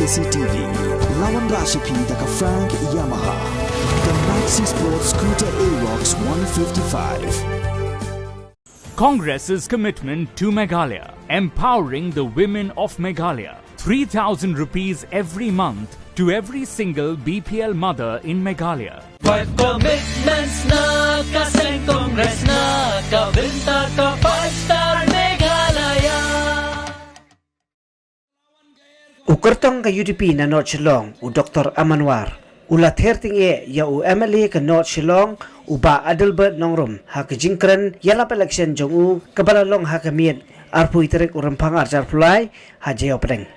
KCTV, lawan Rashapi Daka Frank Yamaha, the Maxi Sports Scooter Aerox 155. Congress's commitment to Meghalaya, empowering the women of Meghalaya. 3,000 rupees every month to every single BPL mother in Meghalaya. 5 commitments na kaseng Congress na kabinta ka 5-star Meghalaya. Ukertong ka UDP na North Shillong u Dr. Amanwar ulat herting ya u MLA ka North Shillong uba Adelbert Nongrum ha ka jingkren yalap election jong u kabalalong ha kamiet arpu iterek urempang arjar pulai ha jayo pedeng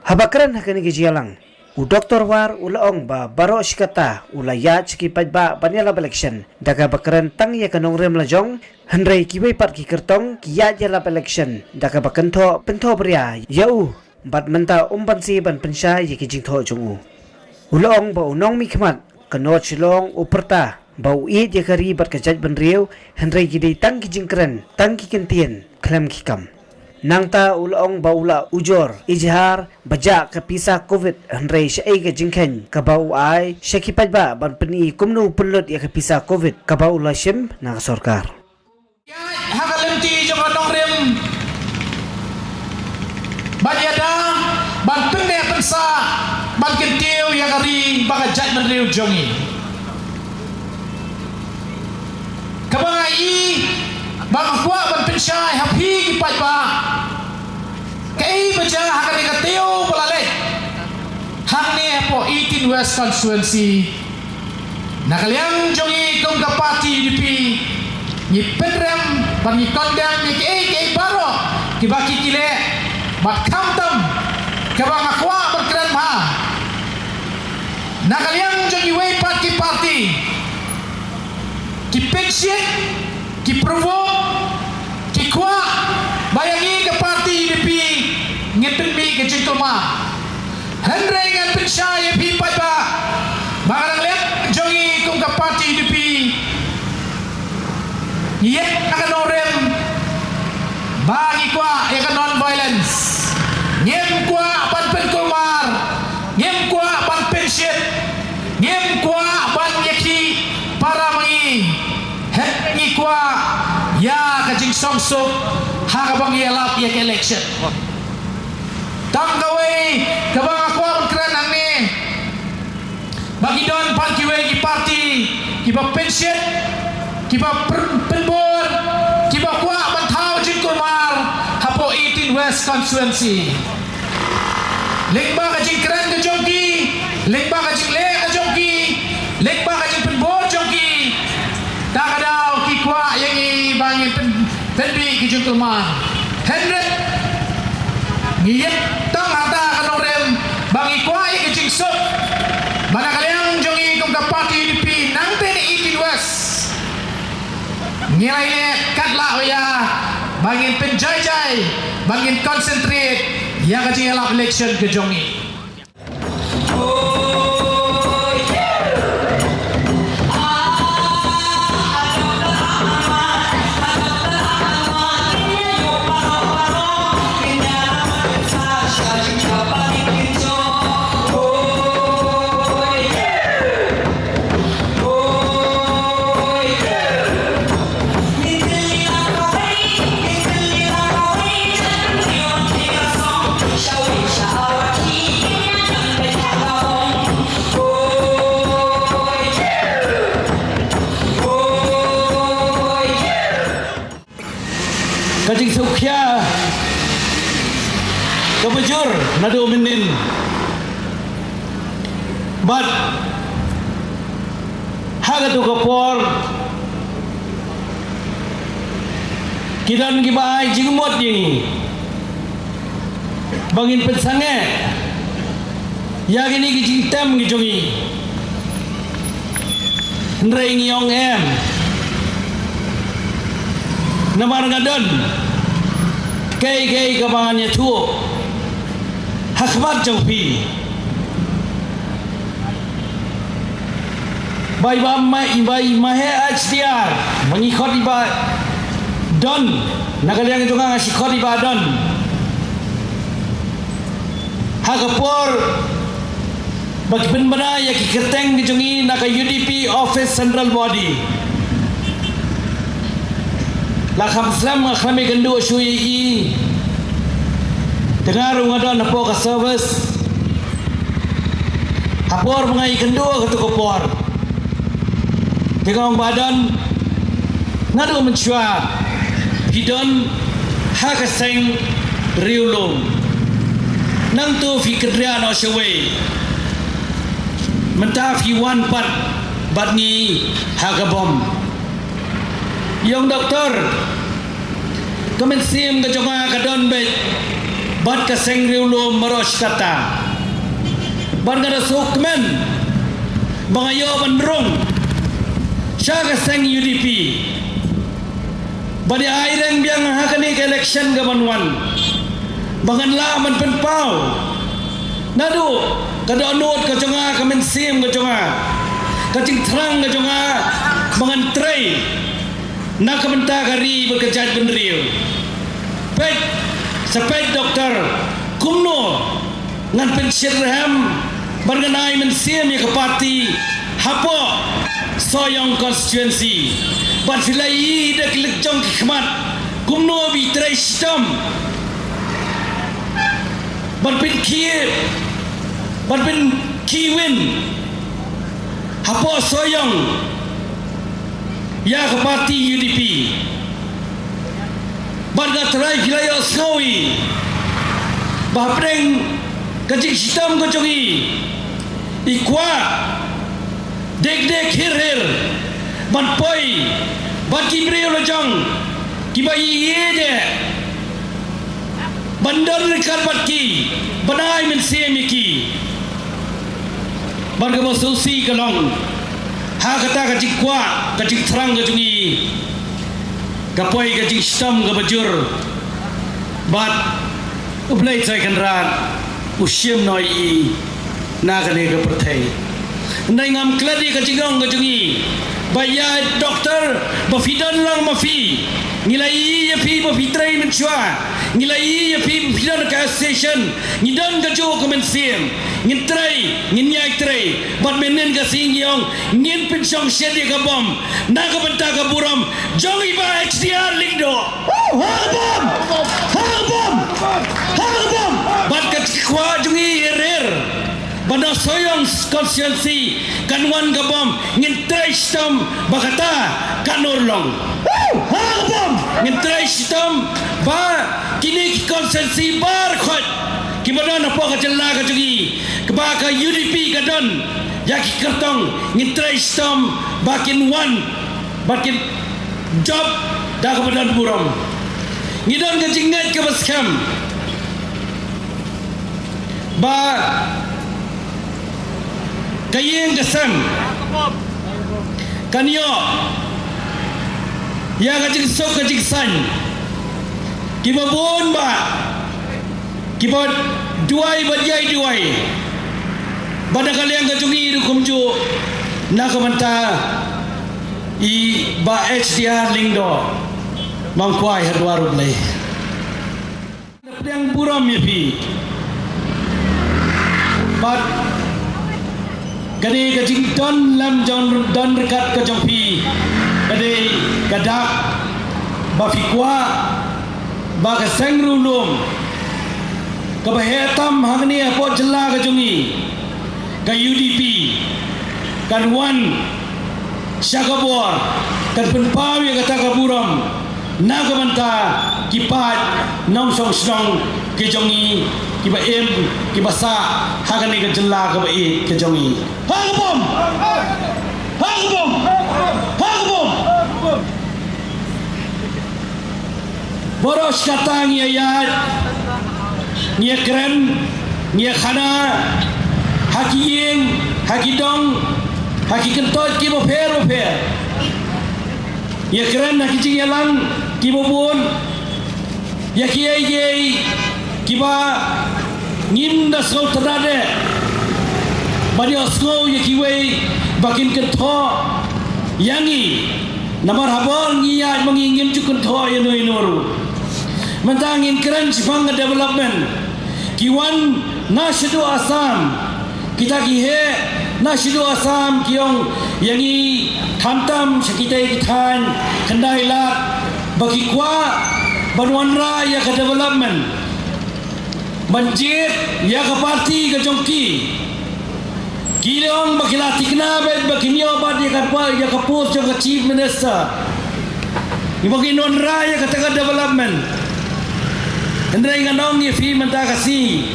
habakren ha kani gijalang u Dr. War ulaong ba baro shikata ulaya chiki pajba banyalap election daga bakren tang ya ka Nongrum lajong henrei kiwei pat ki kertong kiya yalap election daga bakento pento bria ya u bat menta umpan si ban pensya yiki jing tho jungu ulong ba unong mi khmat kanot silong uperta ba ui je kari bat ka jaj ban riu henrei gidei tang ki jingkren tang ki kentien klem ki kam nangta ulong ba ula ujor ijhar baja ka pisa covid henrei shai ka jingkhen ka ba ai shakipaj ba ban peni kumnu pulut ya ka pisa covid ka ba ula shim na sarkar hakalemti jong nong rem Banyada, ban pende pensa, ban kentiu yang hari bang ajat menriu jongi. Kabangai, bang kuat ban pensai happy kipat ba. Kei baca hakan kentiu belalek. Hang ni po 18 West Constituency. Nakaliang jongi kong kapati dipi. Ni pedram, ban ni kondang ni kei baro, kibaki kile. Bat kamtam kabang akwa berkeran ma nakaliang jongi wei pat ki party ki pension ki provo ki kwa bayangi ke party depi ngeten mi ke cintoma henre ngan pensya ye pi pat ba barang lek jongi kum ke party depi ye akan orem bagi kwa ya kan non violence ngem kwa ban pen kumar ngem kwa ban pension ngem kwa ban yaki para mangi het ngi kwa ya ka jing songsuk ha ka bang ya lap ya election tang gawe ka bang akwa ban kran ang ni bagi don pan kiwe ki party ki ba pension ki ba penbor ki ba kwa ban thau jing kumar hapo 18 West Constituency lekba ka jing kran ka jongki lekba ka jing le ka jongki lekba ka jing penbor jongki tak ada ki kwa yang i bangin penbi ki jing kumar hendret ngiyet tang ata kanong rem bangi kwa yang ki jing sup mana kalian jongi kong kapati dipi nang ten 18 West ngilai le katla ya bangin penjai-jai bangin concentrate yang kecil elap election ke jongi Kajing sukya kebujur nado menin but haga tu kapor kidan gibai jingmot ni bangin pensange ya gini gijing tem gijongi ndrei ngiong em namar ngadon kei kabangannya tuo hakmat jongpi bai mahe HDR mengikut iba don nakaliang itu ngasih khot iba don kapor bagi penbana ya ki kerteng dijungi naka UDP Office Central Body la kham slam khami gandu shui i dengar ngadon apo ka service apor mengai gandu ka tu kapor tengong badan ngadu mencuat hidon hakaseng riulum nang tu fikrian o shwe mentaf ki wan pat batni hagabom yong doktor kamen sim ka jonga ka don be bat ka seng riulum marosh kata ban ka sukmen bangayo bandrong syaga seng UDP badi aireng biang hakani ke election gabanwan bangan laman penpau nadu kada onot ka jonga kamen sim ka jonga kacing terang ka jonga bangan tray nak kementa kari berkejat benril pet sepet doktor kumno ngan pensiun raham berkenai men sim ya ke parti hapo soyong constituency ban filai dak lekjong khmat kumno bi tray sistem ban pin kiwin hapo soyong ya ke parti UDP ban ga tray filai osnoi bapreng kajik sistem ko jongi ikwa dek hirir ban poi ban kibril lojong kibai ye bandar dekat batki banai men semiki ban ga susi kalong ha kata kajik kwa kajik terang ga jungi kapoi kajik sistem ga bajur bat ublai sai kan rat usiam noi i nagane ga perthai nai ngam kladi ka jingong ga jungi baya doktor ba fidan lang mafi ngilai ya fi ba fitrai men chua ngilai ya fi fidan ka station ngidan ga jo ko men sim ngitrai nginyai trai bat menen ga singyong ngin pensong shedi ga bom naga benta ga buram jongi ba HDR lingdo harbom bat ka kwa jungi erer bana soyong konsiensi kanwan gabom ngintrai sistem bakata kanurlong harbom ngintrai sistem ba kini konsiensi bar khot kibadon apa ka jella ka jungi keba ka UDP kadon yaki kertong ngintrai sistem bakin wan bakin job da ka badan buram ngidon ka jingat ka baskam ba kayeng kesem kanyo ya kajik sok kajik san kiba bon ba kiba duai badai duai pada kalian kajungi du kumju nak menta i ba HDR lingdo mangkwai hadwaru play yang buram ya pi bat kadi kajing don lam don dekat ke jongpi kadi kadak bafikwa baga sengrulum kebahetam hangni apo jela ke jongi ke UDP kan wan syakabor kan penpau yang kata kaburam nagamanta kipat nongsong snong ke jongi kiba em kiba sa hagani ke jela ke bai ke jongi hagabom boros katang ya yat ngia keren ngia khana hakiyeng hakidong hakikentot kiba fer ya keren hakicing yalang kiba bun ya kiyai kiba ngim da skau tadade badi skau ya kiwei bakin kentho yangi namar habol ngiya mangingim cukun tho ya noru mentangin keren sipang development kiwan nasidu Assam kita kihe nasidu Assam kiong yangi hantam sekitai kitan kendai lat bagi kwa banwanra ya ke development banjir ya ke parti ke jongki kilong bagi latih kenabet bagi nyobat ya ke post ya ke chief minister bagi nwanra ya ke tengah development Hendrai nganong ni fi menta kasi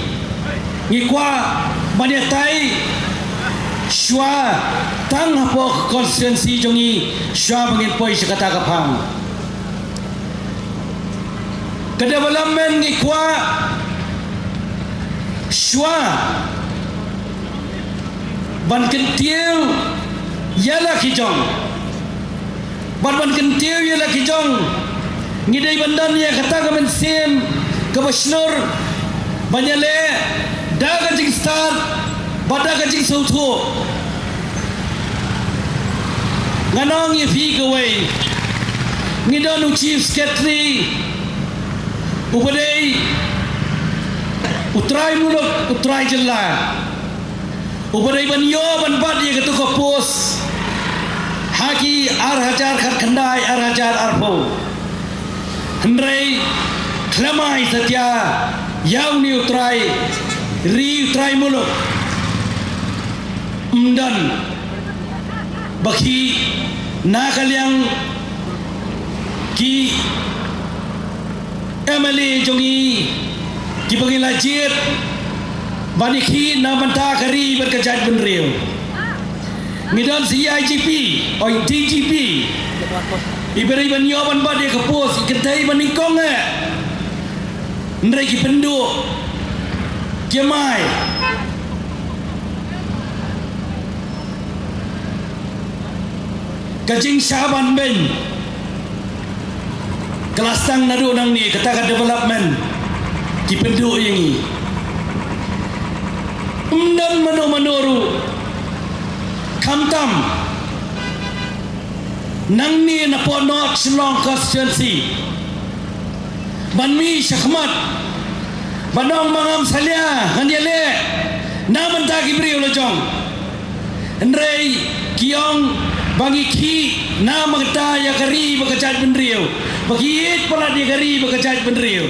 ni kwa banyatai shwa tang hapo constituency jongi shwa bangin poi sekata kapang ke development ni kwa shwa ban kentiu yala kijong ban kentiu yala kijong ngidai bandan ya kata kamen sim Kabashnur banyale daga jing start badaga jing sautu nganong ye fi kawai ngidonu chief secretary ubadai utrai muluk utrai jella ubadai banyo banbat ye ketu pos haki ar hajar khat khandai ar hajar arpo hendrai Kelamai setia yang ni utrai ri utrai muluk dan bagi nakal yang ki MLA jongi ki bagi lajit baniki na banta kari berkejat benriu ngidan CIGP oi DGP iberi banyoban bade ke pos ikentai banikong Ndrai ki penduk Kiamai Kajing Syaban Ben Kelas tang nadu nang ni Katakan development Ki penduk yang ni Umdan manu-manuru Kamtam Nang ni naponot Selong constituency Banmi Syakmat Banong Mangam Salia Handiale Naman taki beri ulojong Hendrai Kiong Bangi ki Nama kata ya kari Bekejat benriu Bagi it pala dia kari Bekejat benriu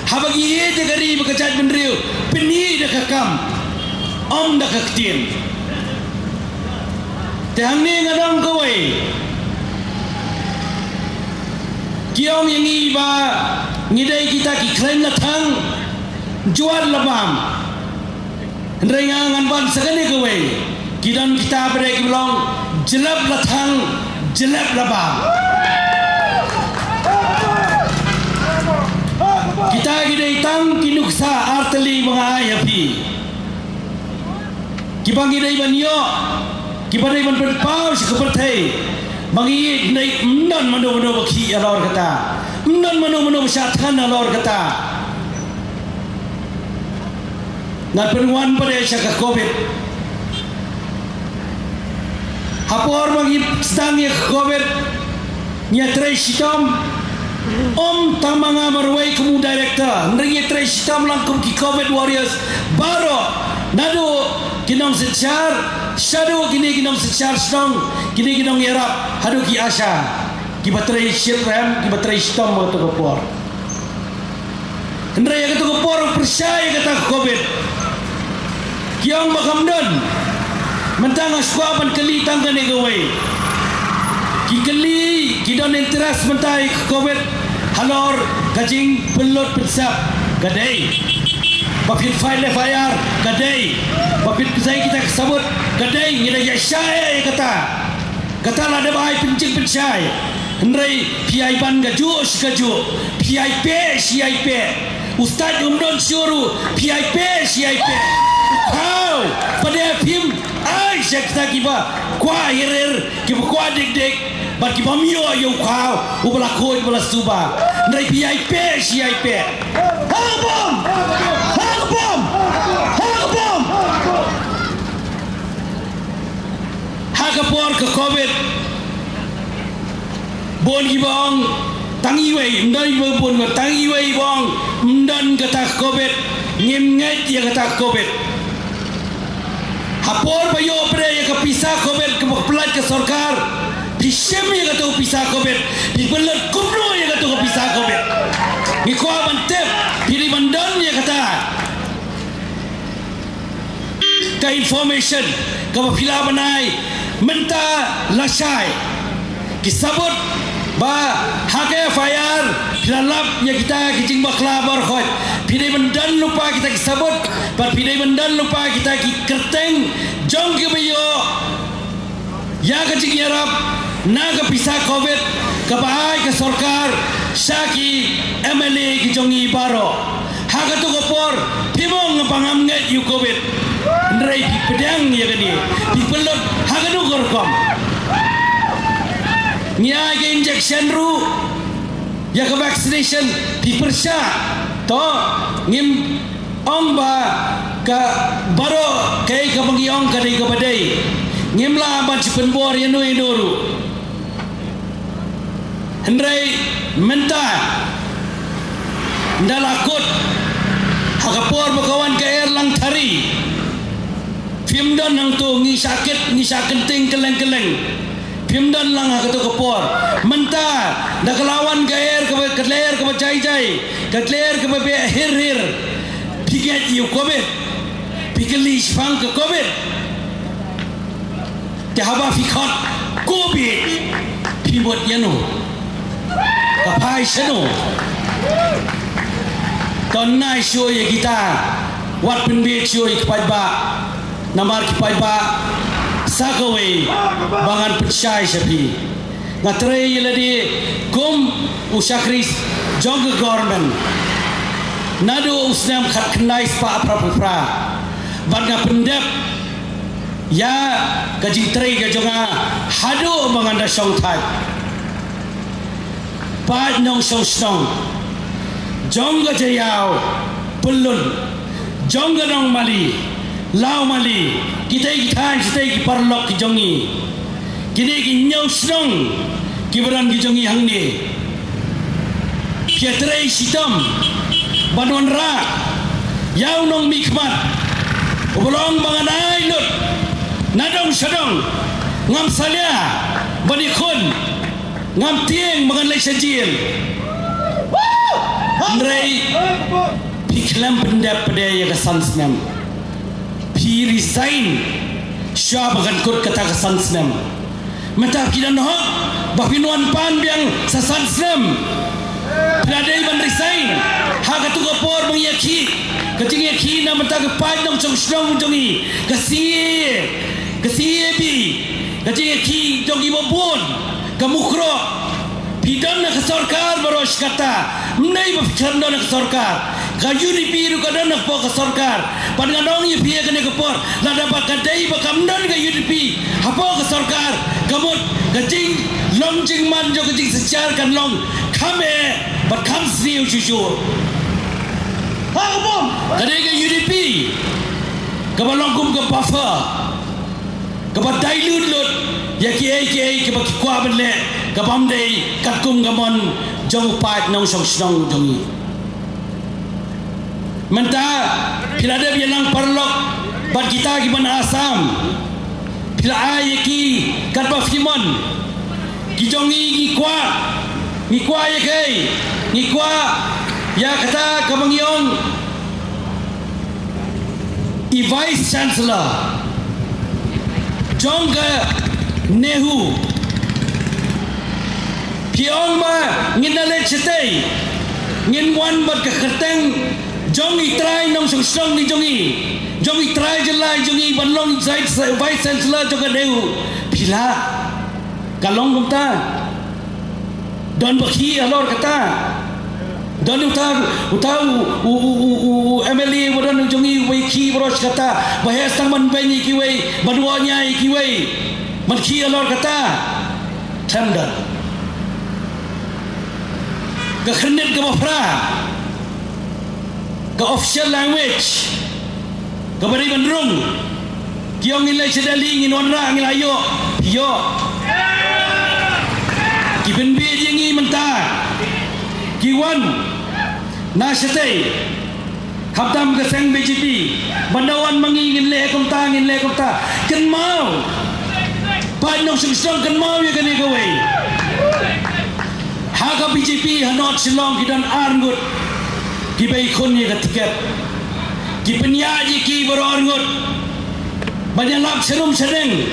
Habagi it dia kari Bekejat benriu Peni dah kakam Om dah kaktin Tehang ni ngadong kawai Kiong yang iba ngidai kita ki klaim latang jual labam hendrai ngan ban sagane kowe kidan kita pada ki belong jelap latang jelap labam kita ngidai tang kinuksa arteli mengai api ki bang ngidai banyo ki badai ban pau seperti bagi ngidai mnan mano baki alor kata Mnan manu masyarakat alor kata Ngat penuan pada syaka COVID Hapor bagi sedang ya COVID Nya tray sitam Om tamanga marway kamu director Nri tray sitam langkum ki COVID warriors Baro Nado kinong secar Shadow kini kinong secar sedang Kini kinong yarap Hadu ki asya Kiba tray shit ram, kiba tray stom mo to kopor. Hendra ya to kopor percaya kata COVID. Kiang makamdan. Mentang aswaban kali tanggan negawai. Ki kali kidon interest mentai COVID. Halor kajing pelot pensap gadai. Bapit file FIR gadai. Bapit pesai kita kesabut gadai ngida ya syai kata. Kata lah ada bahai pencing pencai. Hendrai PIban gaju, PIP, Ustaz Umdon suruh PIP. Kau pada film, ay sekta kiba, kuah hirir, kiba kuah dek, bar kiba mio ayo kau, ubala koi ubala suba, hendrai PIP. Hang bom. Hagapor ke COVID. Bon gibang tangiwei mdai berpun ke tangiwei bong mdan kata covid ngimnget ya kata covid hapor bayo pre ya kepisah covid ke pelat ke sarkar pisem ya kata pisah covid di pelat kumno ya kata kepisah covid ni ko bantep pilih mandan ya kata ka information ka pila banai menta lasai kisabut ba hake fire lalap ya kita kicing bakla barkhot pidai bendan lupa kita kisabut par pidai bendan lupa kita ki kerteng jong ke bayo ya kicing yarap na ke pisah covid ke bahai ke sarkar syaki MLA ki jongi baro haka tu kopor pimong ngapangam nget yu covid ndrai pi pedang ya kani pi pelot haka tu korkom nya ke injection ru ya ke vaccination di persya to ngim ong ba ka baro kai ka bangiong ka dei ka badai ngim la ba chipen bor ya no idoru hendrai menta ndalakut hakapor bakawan ka erlang thari film don nang tu ngi sakit ting keleng-keleng Pimdan lang ha kato kapor menta da kelawan gaer ke ler ke cai-cai ke ler ke be hir piget yu covid pikeli spang ke covid te haba fikot covid pibot yano kapai seno ton nai show ye kita wat pin be show ikai ba namar kipai ba sakaway bangan percaya sapi ngatrai ladi kum usakris jong government nado usnam khat knais pa pra banga pendep ya gaji trai ga jonga hado bangan da song thai pa nong song song jong ga jayao pulun jong ga nong mali lau mali kita ki parlok ki jongi kini ki nyau snong ki beran ki jongi hangni pietrai sitam banwan ra yau nong mikmat obolong banganai lut nadong sadong ngam salia bani khun ngam tieng bangan lai sajil andrei piklam pendap pedaya kesan senam pi resign syah bagan kut kata kesan senam mata kidan hok bahinuan pan biang sasan senam pradai ban resign ha katu gopor mengyaki keting yaki na mata ke pan dong chong snong jongi kesie bi keting yaki jongi bobon kamukro pidan na sarkar baros kata mnai bafchan na sarkar kaju di piru kadang nak pok sarkar panganong ye pia kene kepor lada bakadai bakamdan ka UDP hapo ke sarkar kamut kacing longjing man jo kacing secar kan long kame bat kam sriu cucu ha kapom kadai ka UDP kabalong kum ke buffer kabat dilute lut ya ki ke baki kwa benle kabam dei katkum gamon jong pat nong song snong jongi menta bila ada bilang parlok bat kita ki ban Asam bila ai ki kat ba Fimon ki jongi ni kwa ye kai ni kwa ya kata kamangiong i vice chancellor jongga nehu piong ma nginale chitei ngin wan bat ka kerteng jongi try nong song ni jongi try jelai jongi banlong vice chancellor jongga nehu pila kalong kumta don bakhi alor kata don utau MLA wadan jongi wiki boros kata bahas taman banyi kiwei baduanya kiwei manki alor kata tender ke khenit ke mafra ke official language ke bari bandrung kiong ilai sedali ngin onra ngin ayo yo ki benbe jengi mentah Kiwan Nashatay Kaptam Kaseng BJP Bandawan mangingin le komta Kan mau Panong sungsong kan mau ya kan ikaway Haka BJP hanot silong kidan arngut Kibay kon ya tiket Kipenyaji ki berorngut Banyalak serum sedeng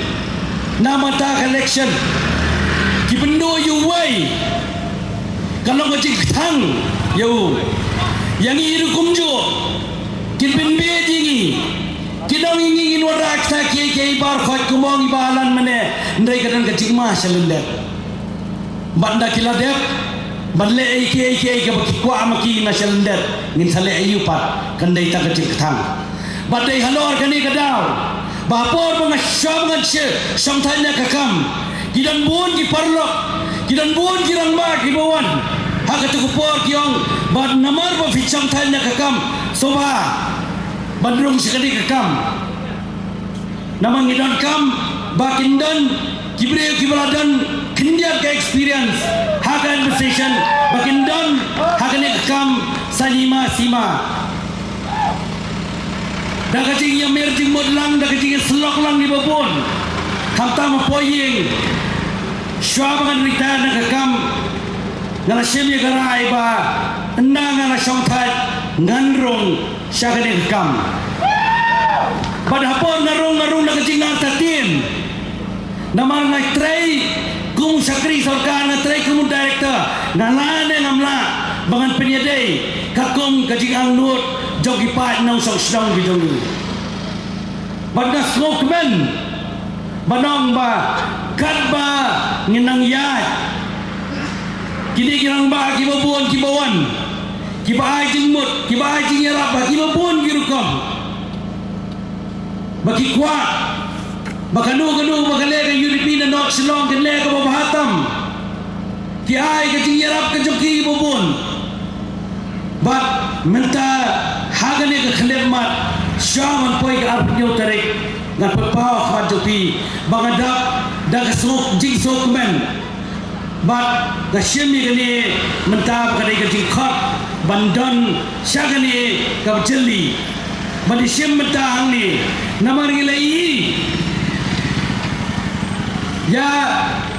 Nama tak election Kipendo yuway Kalau kecik tang Yau Yang iru kumjo Kipin bejingi Kidang ingin warak sa kiai bar khot kumong ibalan mane ndai kadang kecik mah selendek Banda kiladep Banle kiai ke bakikwa maki na selendek Ngin sale ayupat Kandai tak kecik tang Badai halor kani kadaw Bapor mga syam ngadse Samtanya kakam Kidan buon ki parlok Kidan buon ki rangba ki bawan Haka tukupor kiong Bad namar pa fitsam tanya kakam Soba Bandrung sekali kakam Namang idan kam Bakindan Kibreo kibaladan Kindiat ke experience Haka conversation Bakindan Haka ni kakam Sanima sima Dah kacing yang merjing modlang Dah kacing yang selok lang di babon Kamta mapoying Syuabangan rita na kakam Ngala syemya garai ba Enda ngala syongtat Ngandrong Syaka ni kakam Padahapon ngarong na kacing ngartatin Namar ngai tray Kum sakri sorkan na tray kum director Ngalane ngamla Bangan penyedai Kakum kacing angnut Jogi pat nang sok sedang bidong Badna smoke men Banong ba Kat ba Nginang yat Kini kirang ba Kibabuan kibawan Kibahay jingmut Kibahay jingyarap ba Kibabuan kirukam Baki kuat Bakanu Bakalega Yuripina Nok silong Kinlega babahatam Kiay kajingyarap Kajoki kibabuan Bat Minta Hagani kakhalimmat Syaman poy ka arpinyo tarik Ngan pagpawa kajopi Bangadap Dagasok jingsok men Bat Gasyemi gani Minta bakadai kajingkot Bandon Syagani Kabjeli Badisyem minta hang ni Namar ngilai Ya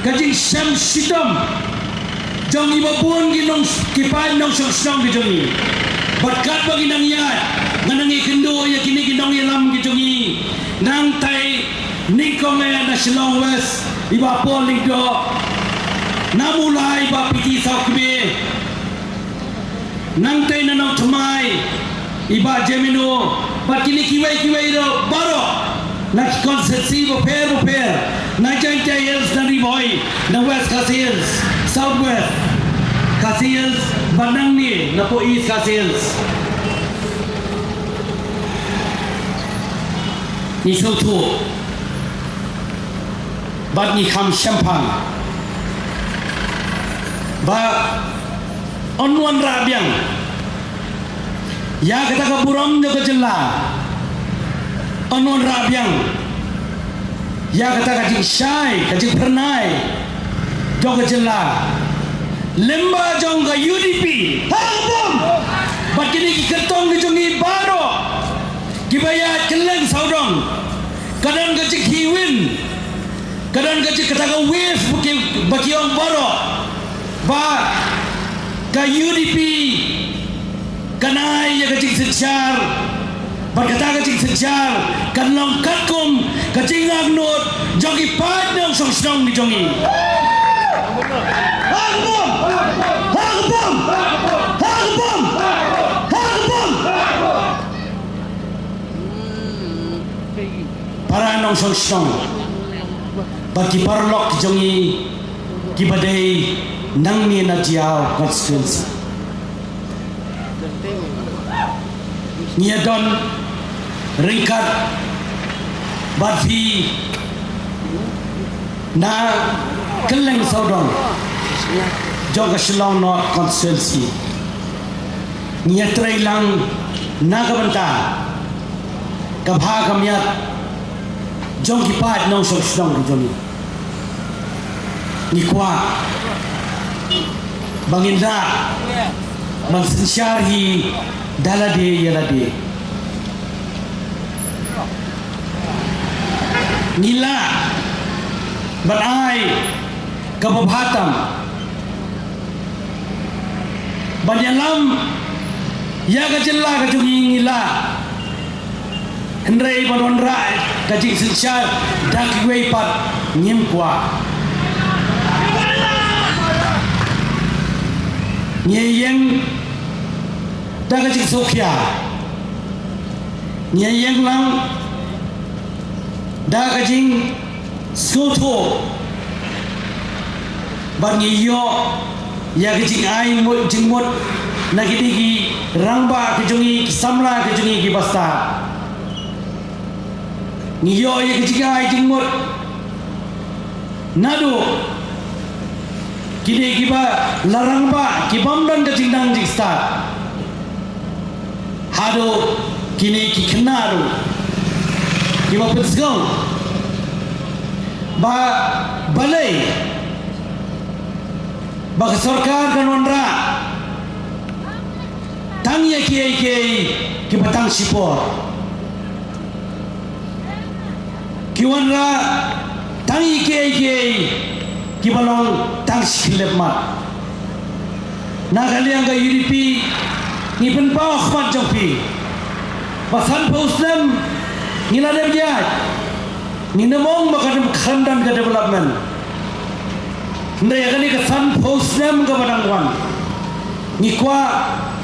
Kajing syam sidam Jong ibabun ginong Kipan nong syong di jongi Berkat bagi nang yat Nganangi kendo ya kini ginong yalam gijongi Nang tay Nikome na Shillong West Iba po lingdo Namulai ba piti saukbe Nang tay nanong tumay Iba Jemino Ba kini kiwai do baro Nak konsensi boper Na jante hills na riboy Na West Hills South West Hills Bandang ni na po East Hills Ni sautu Bad ni kam syampang Ba Onwan rabiang Ya kata kaburam jo kejela Onwan rabiang Ya kata kajing syai Kajing pernai Jo kejela Lemba jong ka UDP Hangpum Bat kini ketong kejongi baro Kibayat keleng saudong Kadang kajing hiwin Kadang kajing ketaka wave Bagi orang baro Ba Ka UDP Kanai ya kajing sejar Bat kata kajing sejar Kanlong katkum Kajing agnut Jogi pat nang song-song di jongi Hangpum Hangpum Hangpum Hangpum Para nong song-song Bagi parlok jongi Kibadai Nang ni na jiao constituency Niadon Ringkat Badfi Na Keleng saudong Joga Shillong North constituency Niatrai lang Nagabanta Kabha kamyat Jong kipat nong song-song di jongi Nikwa banginda mensyarhi dalade yalade nila banai kababhatam banyalam ya kajilla kajungi ngila hendrai banonra kajing sinsyar dakwe pat nyemkwa nyeyeng da kajing sokya nyeyeng lang da kajing soto bangiyo ya kajing ai mut jingmut nagidigi rangba kajungi samla kajungi ki basta ngiyo ya kajing ai jingmut nadu kini kiba larangba kibamdan kajing dang jista hado kini ki kenaru kiba pesgong ba balai ba sarkar kanonra tang ya kiai ki batang sipor kiwanra tang ya kiai ki balong tang siklepmat na kaliang ga UDP ni pen pa khmat jongpi pasan pauslam ni ladem jat ni namong bakadem khandan ka development ndaya kali ka san pauslam ka badangwan ni kwa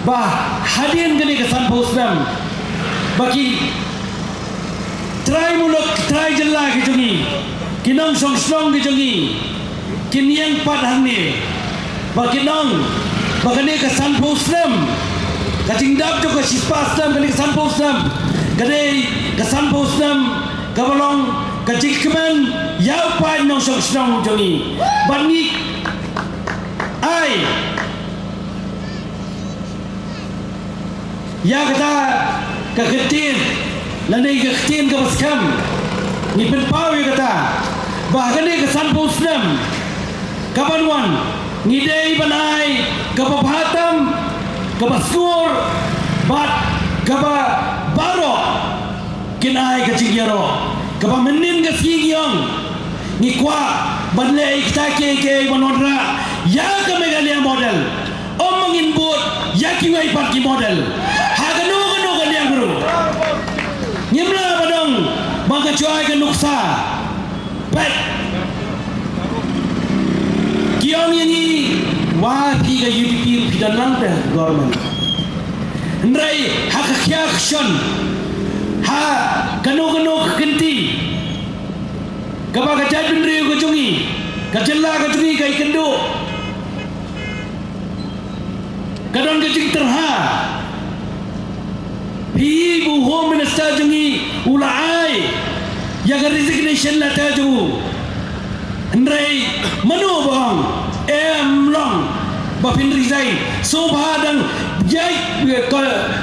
ba hadian kali ka san pauslam baki try mulok try jalla ki jungi kinong song ki jungi kinyang padhang ni bakinong bakane ka san pauslam kajingdap jo ka sispaslam kali ka san pauslam kade ka san pauslam kabalong kajikman yau pa nong song jungi bani ai ya kata ka ketin lanai ka ketin ka baskam ni penpau ya kata bahkan ni ka san pauslam kabanwan ngidei banai kababhatam kabaskur bat kaba baro kinai kajigyaro kaba menin kaskigyong ngikwa banlei kita ke banodra ya ka Meghalaya model omongin bot ya kiwai parki model hagano galia guru nyimla badong bangka cuai ka nuksa bet kiong yani wapi ka UDP pidan langte government ndrai hakakya action ha kano kenti kaba ka jad bindri ko jungi ka jella ka jungi kai kendo kadon ka jing terha pi bu home minister jungi ulai ya ka resignation la ta ju ndrai manu bang long bapin resign so badang jai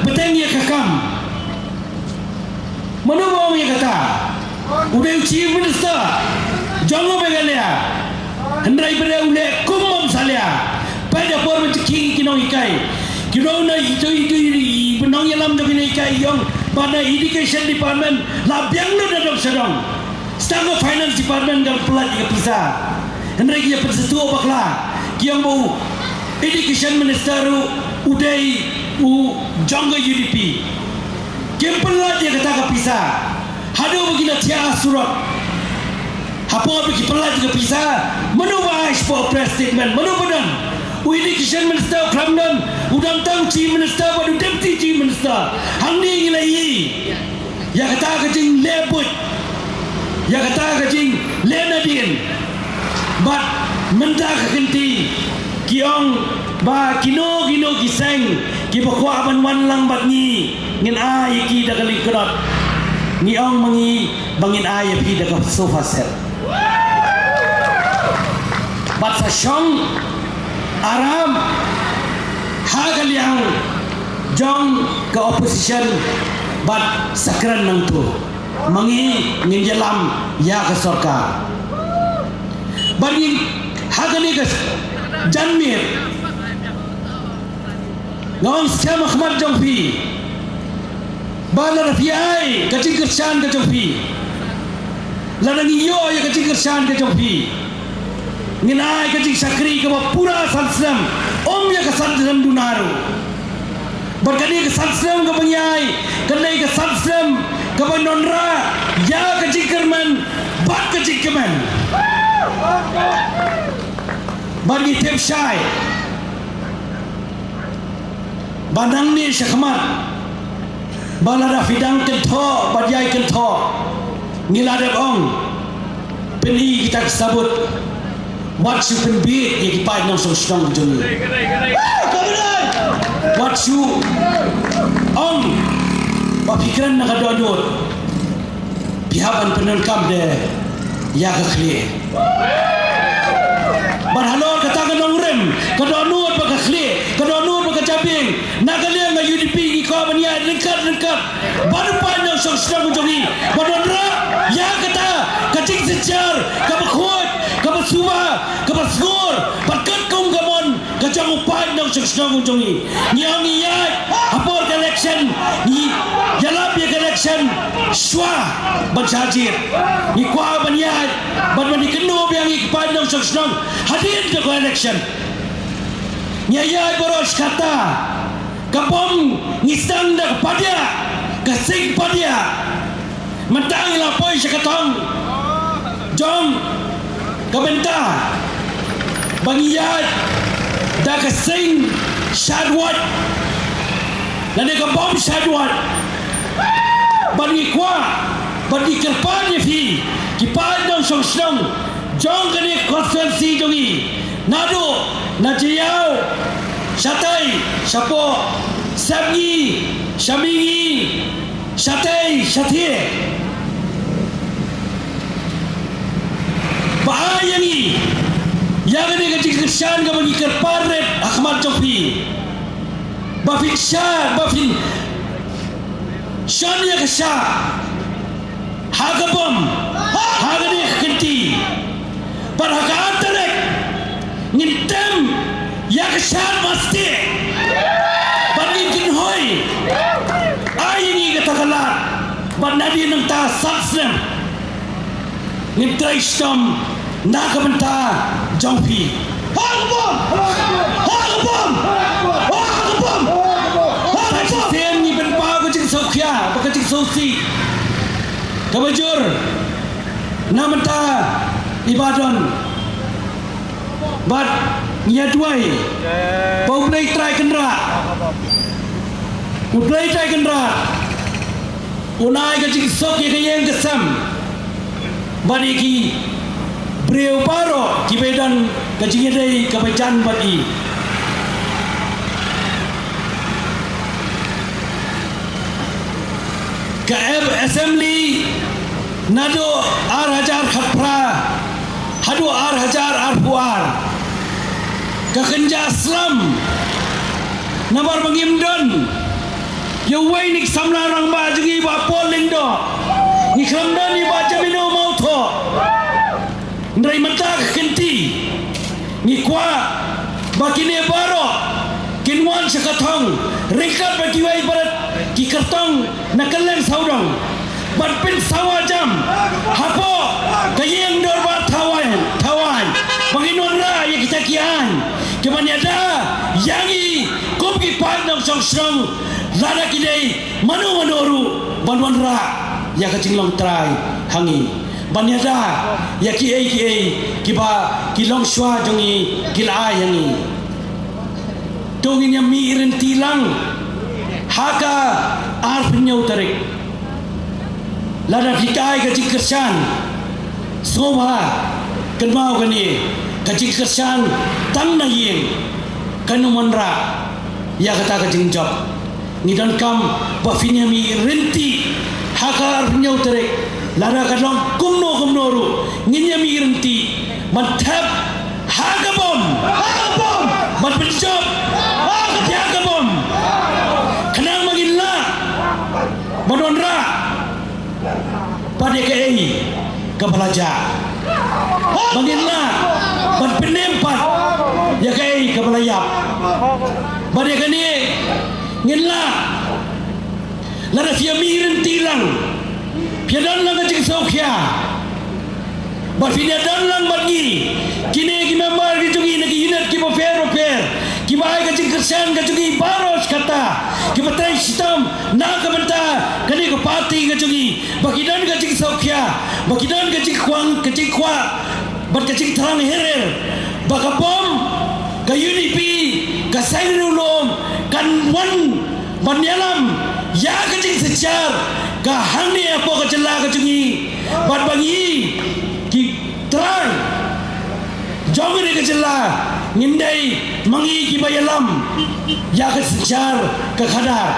beteng ya kakam manu bang ya kata udah chief minister jangan Meghalaya ndrai bere ule kumam salia pada por menceking kinong ikai kinong na itu benong yalam do kinong ikai yong pada education department labiang lo dadok sedong staff of finance department gal pelat ke pisa ndrai kia persetua bakla kiang bau education minister udai jangga UDP kiam pelat dia kata ke pisa hado begina tia surat apa bagi pelat ke pisa menu bahas for press statement menu badan education minister kramdan udang tang chief minister badu deputy chief minister hangni ngilai ya kata kajing lebut ya kata kajing lenadin but mendak kenti kiong ba kino kiseng ki bakwa ban wan lang bat ni ngin ai ki dagali kedot ni ong mangi bangin ay pi daga sofa set bat sa shong aram hagal yang jong ke opposition bat sakran nang tu mangi nginjalam ya ke sarkar bagi hagal ni ke janmir ngawang Syam Ahmad Jongpi bala rafiai kacing kersan ke Jongpi ladang iyo ya kacing kersan ke Jongpi nginai kacing sakri ke pura sansram ya ke sansram dunaru berkali ke sansram ke pengyai kenai ke sansram ke nonra ya kacing kerman bat kacing keman bagi tep syai badang ni syakmat balada fidang kentho badai kentho ngiladep ong peni kita sebut what you can be ya kipai nang song strong jung what you ong papikiran nak adot pihaban penon kam de ya khli barhalor kata kanong rem kadonut baka khli kadonut baka cabing nagalia nga UDP ki ko banya lengkap baru panjang song strong jongi badondra ya kata kacing sejar kabakhot kabasuba kabasgur pakat kong gamon kacang upan ng song strong jongi nyang iyat apor election ni jalap ya election shwa bansajir ni kwa banyat ban kenu yang ipan ng song strong hadir ke election nyayat boros kata kapom ngisang dak pada kasing pada mentang lapoi syakatong jom kabenta bangiyat dak kasing syadwat dan kapom syadwat bagi kwa bagi kerpan fi kipan dong song song jong kene konstitusi jongi nado najiyau Satai, Sapo, Sabgi, Shamingi, Satai, Satie. Bahayangi, yang ini kecil kesan ke bagi kerparet Ahmad Jongpi. Bafin Syah, Bafin Syania Kesyah, Hagabom, Hagani Kenti, Parhaka Antarek, Nintem. Ya kesan pasti bagi kinhoi ai ni katakanlah bandadi nang ta satsem ni traistam nak benta Jongpi harbom sistem ni benpa ko cing sokya ko cing sosi kabajur na benta Ibadan bat nya duai pau play try kendra play try kendra unai ka cing sok ye yang kesam bani ki breu paro ki bedan ka cing dei ka bacan bagi ka assembly nado ar hajar khapra hadu ar hajar ar puar Kekenja Islam Nabar mengimdan Yawai nik samlarang ba Jengi ba polling do Nik ramdan ni ba jamino mauto Ndrai mata kekenti Nik kwa Bakine baro Kinwan sekatong Rekat bagiwai barat Kikertong Nakaleng saudong Batpin sawajam Hapo Kayeng dorba tawan Banginon ra yang kita kian Kemanyada Yangi Kumki pandang song-song Lada kidai Manu-manuru Banwan ra Ya kacing long try Hangi Banyada Ya ki Kiba Kilong syua jongi Kila yangi Tungin yang miirin tilang Haka Arfnya utarik Lada fikai kacing kersan Soba Kenmau kani kacing kersan tang na yeng kanuman ra ya kata kacing job ni dan kam bafinya mi renti hakar nyau terek lara kadang kumno ru nginya mi renti mantap hagabom mat penjob hagabom kenang magilla badon ra pada kei kepelajar Bagaimana berpenempat ya kai kebelayap. Pada kini ngenla lara fia miren tilang fia dan lang kajing sokya bat fia dan lang bagi kini ki member ki tungi nagi unit ki bofer ki bai kajing kersan kajungi baros kata ki batrai sistem na ka benta kani ko parti kajungi bagi dan kajing sokya bagi dan kajing kwang kajing kwa bat kajing terang herer bakapom ka UDP ka sainulom kan wan banyalam ya kajing sejar ka hangni apa ka jela kajungi bat bagi ki terang jongre ka jela ngindai mangi ki bayalam ya ka sejar ka khadar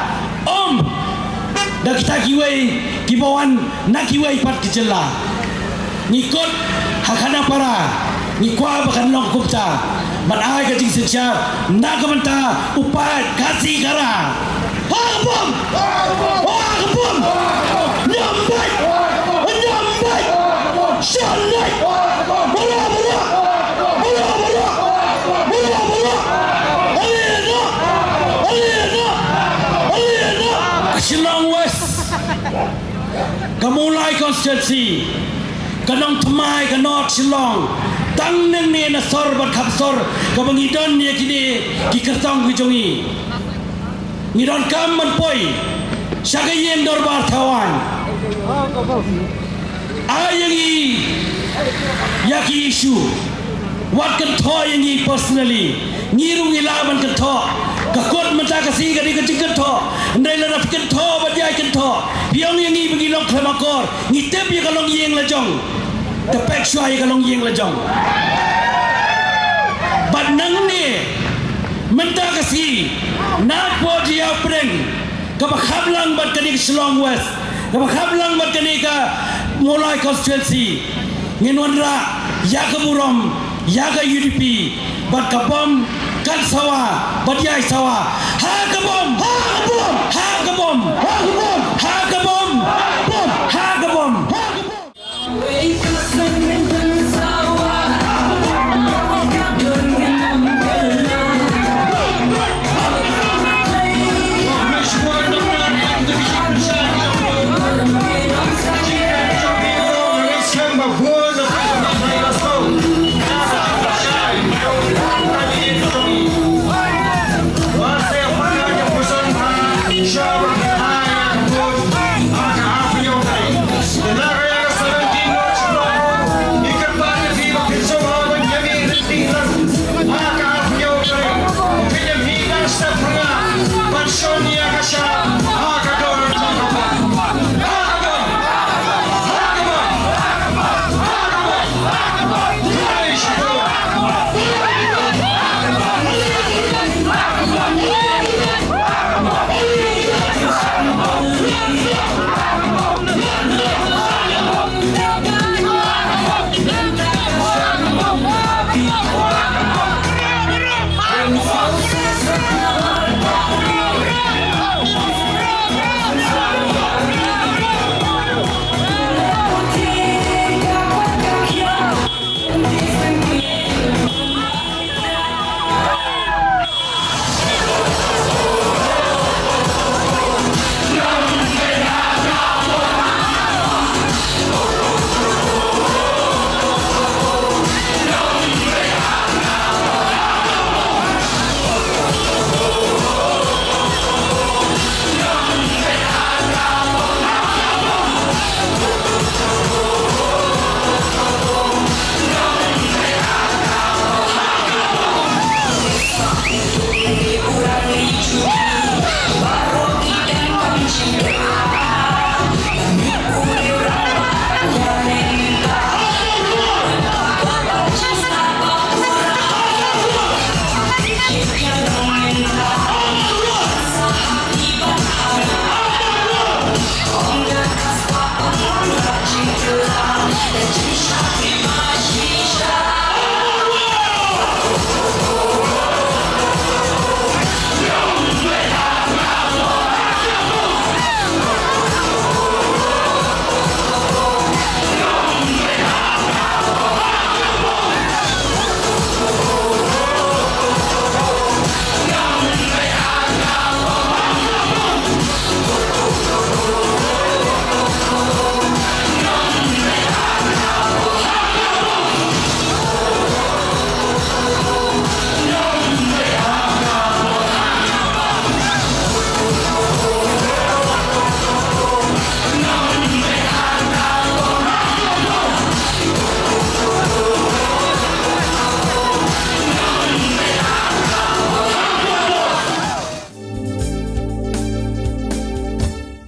dah kita kiwai kibawan nak kiwai pat ki jela ngikut hakana para ngikwa bakan long kupta manai ka jing sejar nak ka menta upat kasih kara habum nyambai shalai bala Shillong West Kamulai constituency Kanong Tamai ka North Shillong tang neng ni na sor bat khap sor ka bangidon ni kini ki kertong ki jongi ngidon kam man poi sagayeng dorbar thawan ayangi yaki issue what can toy yangi personally ngirung ilaban kan tho ka kot mata ka si ka di ka jingkan tho ndai la rap kan tho bat yai kan tho biang yangi bagi long klemakor ngitep ya kalong yeng la jong tepek syai kalong yeng la jong bat nang ni menta ka si nak po dia preng ka bakhablang bat ka di Shillong West ka bakhablang bat ka ni ka mulai constituency nginwan ra ya ka murom ya ka UDP bat ka bom kan sawa bat yai sawa ha ka bom